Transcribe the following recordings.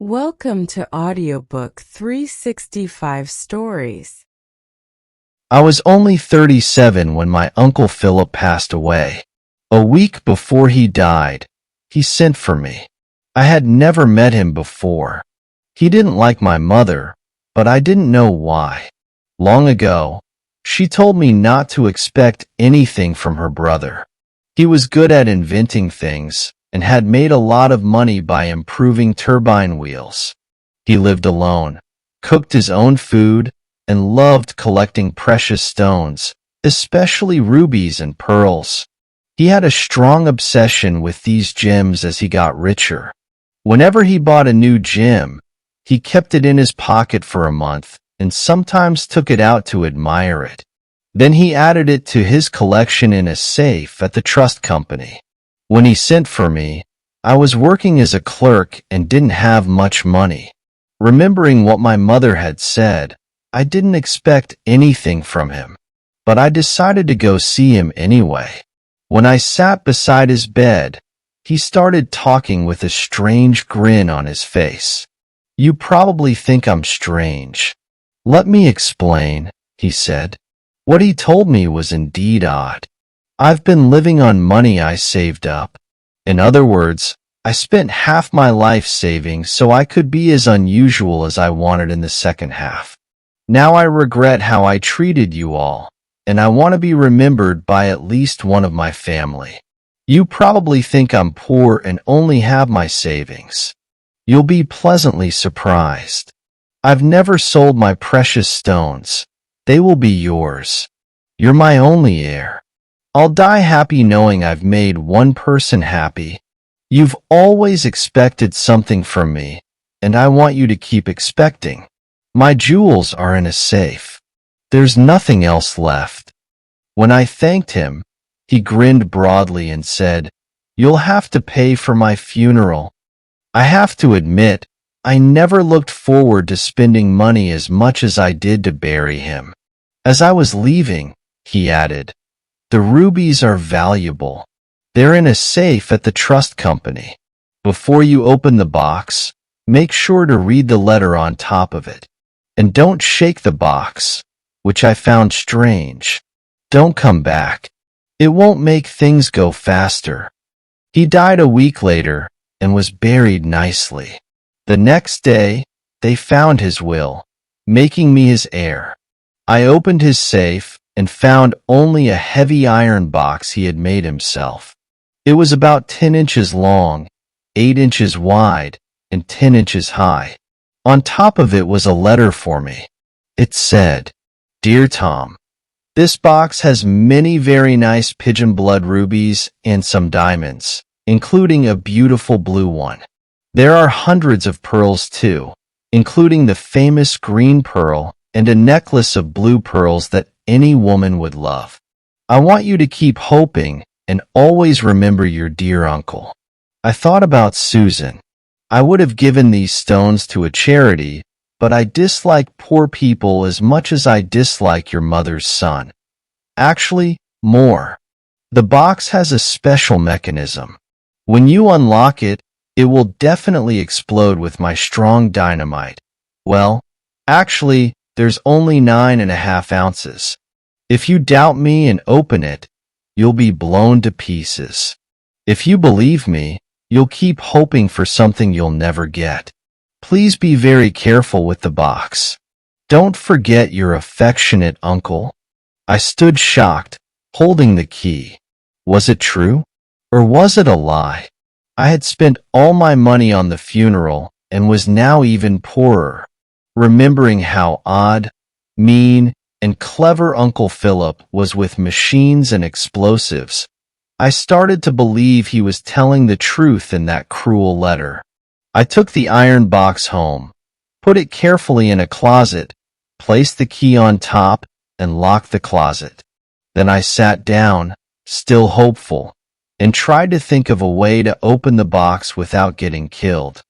Welcome to Audiobook 365 Stories. I was only 37 when my Uncle Philip passed away. A week before he died, he sent for me. I had never met him before. He didn't like my mother, but I didn't know why. Long ago, she told me not to expect anything from her brother. He was good at inventing things and had made a lot of money by improving turbine wheels. He lived alone, cooked his own food, and loved collecting precious stones, especially rubies and pearls. He had a strong obsession with these gems as he got richer. Whenever he bought a new gem, he kept it in his pocket for a month and sometimes took it out to admire it. Then he added it to his collection in a safe at the trust company. When he sent for me, I was working as a clerk and didn't have much money. Remembering what my mother had said, I didn't expect anything from him, but I decided to go see him anyway. When I sat beside his bed, he started talking with a strange grin on his face. "You probably think I'm strange. Let me explain," he said. What he told me was indeed odd. I've been living on money I saved up. In other words, I spent half my life saving so I could be as unusual as I wanted in the second half. Now I regret how I treated you all, and I want to be remembered by at least one of my family. You probably think I'm poor and only have my savings. You'll be pleasantly surprised. I've never sold my precious stones. They will be yours. You're my only heir. I'll die happy knowing I've made one person happy. You've always expected something from me, and I want you to keep expecting. My jewels are in a safe. There's nothing else left." When I thanked him, he grinned broadly and said, "You'll have to pay for my funeral." I have to admit, I never looked forward to spending money as much as I did to bury him. As I was leaving, he added, "The rubies are valuable. They're in a safe at the trust company. Before you open the box, make sure to read the letter on top of it. And don't shake the box," which I found strange. "Don't come back. It won't make things go faster." He died a week later and was buried nicely. The next day, they found his will, making me his heir. I opened his safe and found only a heavy iron box he had made himself. It was about 10 inches long, 8 inches wide, and 10 inches high. On top of it was a letter for me. It said, "Dear Tom, this box has many very nice pigeon blood rubies and some diamonds, including a beautiful blue one. There are hundreds of pearls too, including the famous green pearl and a necklace of blue pearls that any woman would love. I want you to keep hoping and always remember your dear uncle." I thought about Susan. I would have given these stones to a charity, but I dislike poor people as much as I dislike your mother's son. Actually, more. The box has a special mechanism. When you unlock it, it will definitely explode with my strong dynamite. Well, actually, there's only 9.5 ounces. If you doubt me and open it, you'll be blown to pieces. If you believe me, you'll keep hoping for something you'll never get. Please be very careful with the box. Don't forget your affectionate uncle." I stood shocked, holding the key. Was it true? Or was it a lie? I had spent all my money on the funeral and was now even poorer. Remembering how odd, mean, and clever Uncle Philip was with machines and explosives, I started to believe he was telling the truth in that cruel letter. I took the iron box home, put it carefully in a closet, placed the key on top, and locked the closet. Then I sat down, still hopeful, and tried to think of a way to open the box without getting killed.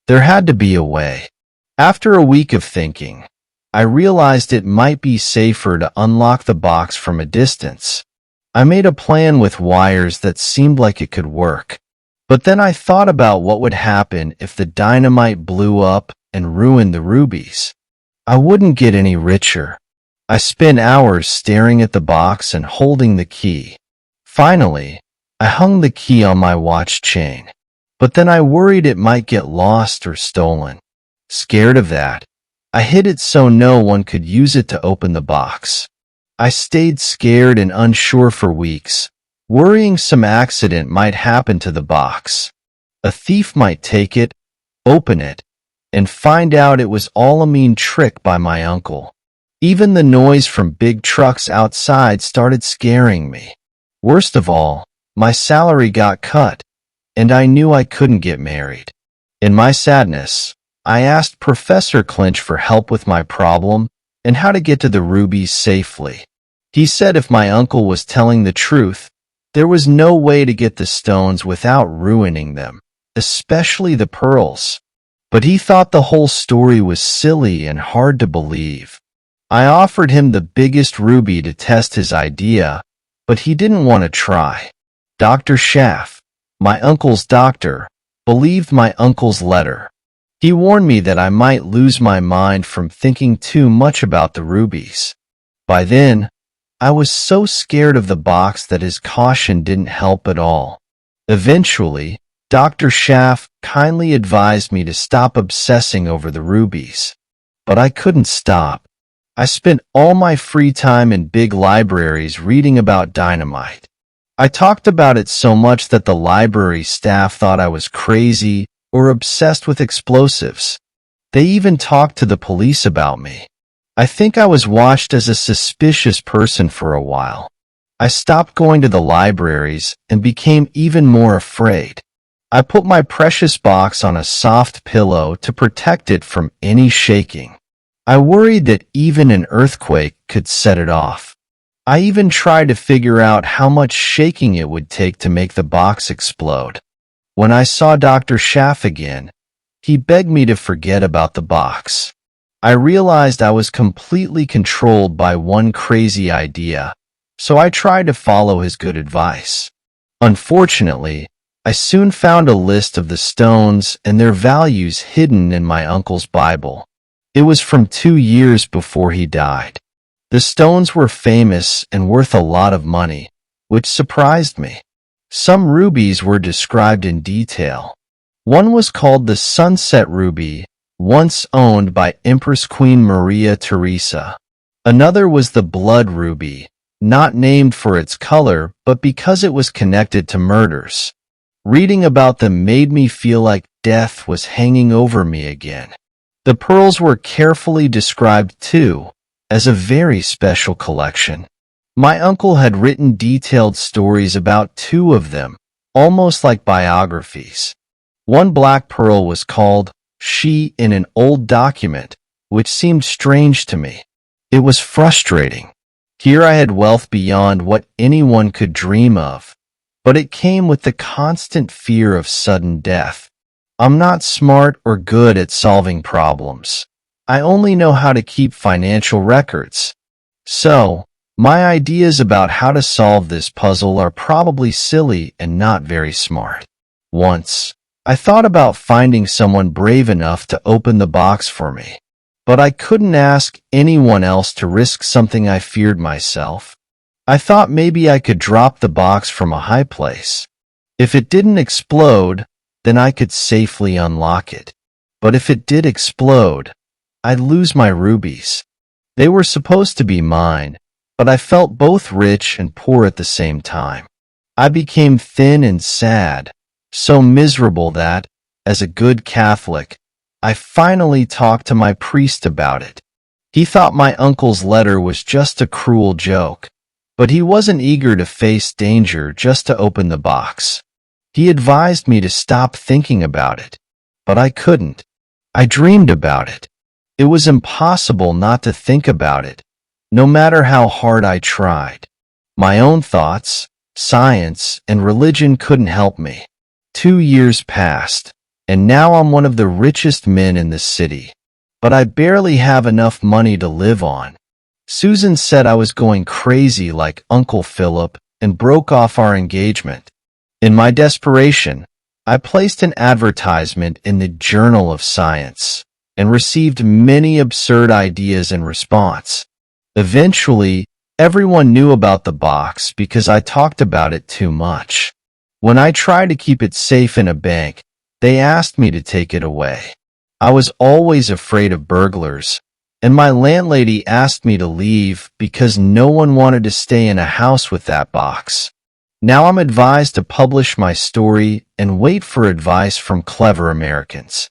There had to be a way. After a week of thinking, I realized it might be safer to unlock the box from a distance. I made a plan with wires that seemed like it could work. But then I thought about what would happen if the dynamite blew up and ruined the rubies. I wouldn't get any richer. I spent hours staring at the box and holding the key. Finally, I hung the key on my watch chain. But then I worried it might get lost or stolen. Scared of that, I hid it so no one could use it to open the box. I stayed scared and unsure for weeks, worrying some accident might happen to the box. A thief might take it, open it, and find out it was all a mean trick by my uncle. Even the noise from big trucks outside started scaring me. Worst of all, my salary got cut, and I knew I couldn't get married. In my sadness, I asked Professor Clinch for help with my problem and how to get to the rubies safely. He said if my uncle was telling the truth, there was no way to get the stones without ruining them, especially the pearls. But he thought the whole story was silly and hard to believe. I offered him the biggest ruby to test his idea, but he didn't want to try. Dr. Schaff, my uncle's doctor, believed my uncle's letter. He warned me that I might lose my mind from thinking too much about the rubies. By then, I was so scared of the box that his caution didn't help at all. Eventually, Dr. Schaff kindly advised me to stop obsessing over the rubies. But I couldn't stop. I spent all my free time in big libraries reading about dynamite. I talked about it so much that the library staff thought I was crazy or obsessed with explosives. They even talked to the police about me. I think I was watched as a suspicious person for a while. I stopped going to the libraries and became even more afraid. I put my precious box on a soft pillow to protect it from any shaking. I worried that even an earthquake could set it off. I even tried to figure out how much shaking it would take to make the box explode. When I saw Dr. Schaff again, he begged me to forget about the box. I realized I was completely controlled by one crazy idea, so I tried to follow his good advice. Unfortunately, I soon found a list of the stones and their values hidden in my uncle's Bible. It was from 2 years before he died. The stones were famous and worth a lot of money, which surprised me. Some rubies were described in detail. One was called the Sunset Ruby, once owned by Empress Queen Maria Theresa. Another was the Blood Ruby, not named for its color, but because it was connected to murders. Reading about them made me feel like death was hanging over me again. The pearls were carefully described too, as a very special collection. My uncle had written detailed stories about 2 of them, almost like biographies. One black pearl was called She in an old document, which seemed strange to me. It was frustrating. Here I had wealth beyond what anyone could dream of, but it came with the constant fear of sudden death. I'm not smart or good at solving problems. I only know how to keep financial records. So, my ideas about how to solve this puzzle are probably silly and not very smart. Once, I thought about finding someone brave enough to open the box for me. But I couldn't ask anyone else to risk something I feared myself. I thought maybe I could drop the box from a high place. If it didn't explode, then I could safely unlock it. But if it did explode, I'd lose my rubies. They were supposed to be mine, but I felt both rich and poor at the same time. I became thin and sad, so miserable that, as a good Catholic, I finally talked to my priest about it. He thought my uncle's letter was just a cruel joke, but he wasn't eager to face danger just to open the box. He advised me to stop thinking about it, but I couldn't. I dreamed about it. It was impossible not to think about it, no matter how hard I tried. My own thoughts, science, and religion couldn't help me. 2 years passed, and now I'm one of the richest men in the city. But I barely have enough money to live on. Susan said I was going crazy like Uncle Philip and broke off our engagement. In my desperation, I placed an advertisement in the Journal of Science and received many absurd ideas in response. Eventually, everyone knew about the box because I talked about it too much. When I tried to keep it safe in a bank, they asked me to take it away. I was always afraid of burglars, and my landlady asked me to leave because no one wanted to stay in a house with that box. Now I'm advised to publish my story and wait for advice from clever Americans.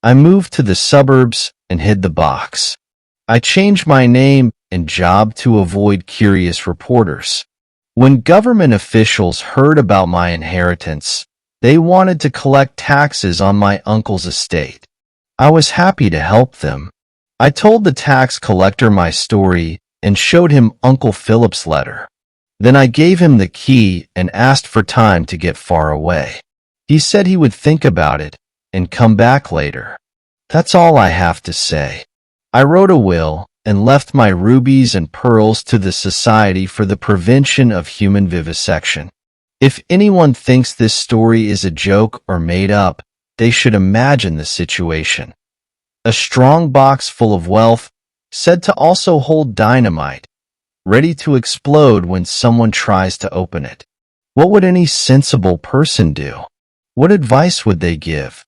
I moved to the suburbs and hid the box. I changed my name and job to avoid curious reporters. When government officials heard about my inheritance, they wanted to collect taxes on my uncle's estate. I was happy to help them. I told the tax collector my story and showed him Uncle Philip's letter. Then I gave him the key and asked for time to get far away. He said he would think about it and come back later. That's all I have to say. I wrote a will and left my rubies and pearls to the Society for the Prevention of Human Vivisection. If anyone thinks this story is a joke or made up, they should imagine the situation. A strong box full of wealth, said to also hold dynamite, ready to explode when someone tries to open it. What would any sensible person do? What advice would they give?